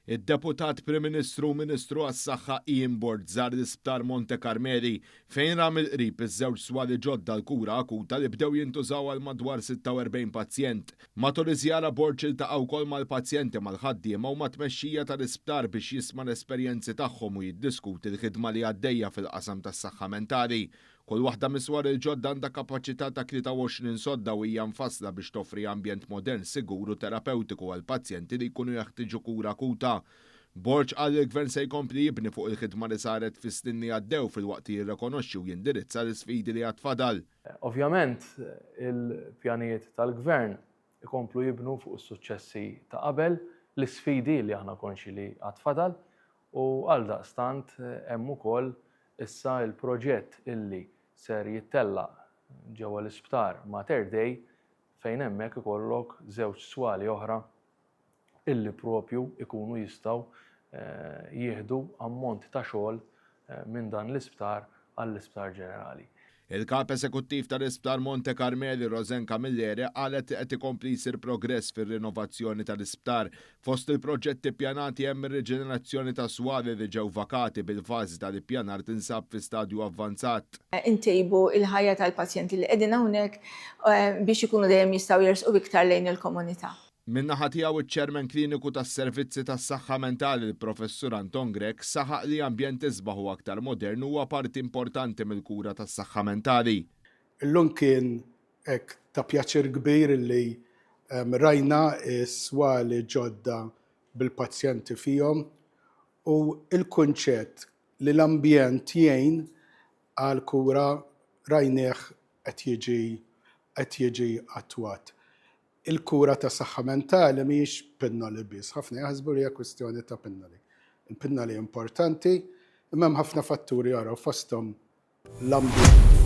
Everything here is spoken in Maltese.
Id-Deputat Prim Ministru u Ministru għas-Saħħa Ian Bord żar l-Isptar Monte Carmeli fejn ram il-qrib iż-żewġ swali ġodda l-kura akuta li bdew jintużaw għal madwar 46 pazjent. Matul iż-żjara Bord iltaqgħu wkoll mal-pazjenti mal-ħaddiema u mat-tmexxija tal-isptar biex jisma' l-esperjenzi tagħhom u jiddiskuti l-ħidma li għaddejja fil-qasam tas-saħħa mentali. Kull waħda miswar il-ġodda għandha kapaċità ta' 23 sodda u hija mfassla biex toffri ambjent modern, siguru, terapeutiku għal pazjenti li jkunu jeħtieġu kura akuta. Bord qal il-Gvern se jkompli jibni fuq il-ħidma li saret fis-snin li għaddew fil-waqt li jirrikonoxxi u jindirizza l-isfidi li għad fadal. Ovvjament, il-pjanijiet tal-Gvern ikomplu jibnu fuq is-suċċessi ta' qabel, l-isfidi li aħna konxi li għad fadal u għal daqstant hemm ukoll issa il-proġett illi ser jittellaq ġewwa l-isptar Mater Dei fejn hemmhekk ikollok żewġ swali oħra illi propju ikunu jistgħu jieħdu ammont ta' xogħol minn dan l-isptar għall-Isptar Ġenerali. Il-Kap Eżekuttiv tal-Isptar Monte Carmeli Rosen Camilleri qalet qed ikompli jsir progress fir-rinnovazzjoni tal-isptar. Fost il-proġetti ppjanati hemm ir-riġenerazzjoni ta' swali li ġew vakati bil-fażi tal-ippjanar tinsab fi stadju avvanzat. Intejbu il-ħajja tal-pazjenti li qegħdin hawnhekk biex ikunu dejjem jistgħu jersqu iktar lejn il-komunità. Min-naħa tiegħu iċ-ċermen kliniku tas-servizzi tas-saħħa mentali il-Professur Anton Grek saħaq li ambjent isbaħ u aktar modern huwa parti importanti mill-kura tas-saħħa mentali. Illum kien hekk ta' pjaċir kbir li rajna s-swali ġodda bil-pazjenti fihom u l-kunċett li l-ambjent jgħin għal kura rajnieh qed jiġi attwat. Il-kura ta' saħħa mentali mhijiex pinnoli biss, ħafna jaħsbu li hija kwistjoni ta' pinnoli. Il-pinnoli importanti, imma hemm ħafna fatturi oħra fosthom l-ambjent.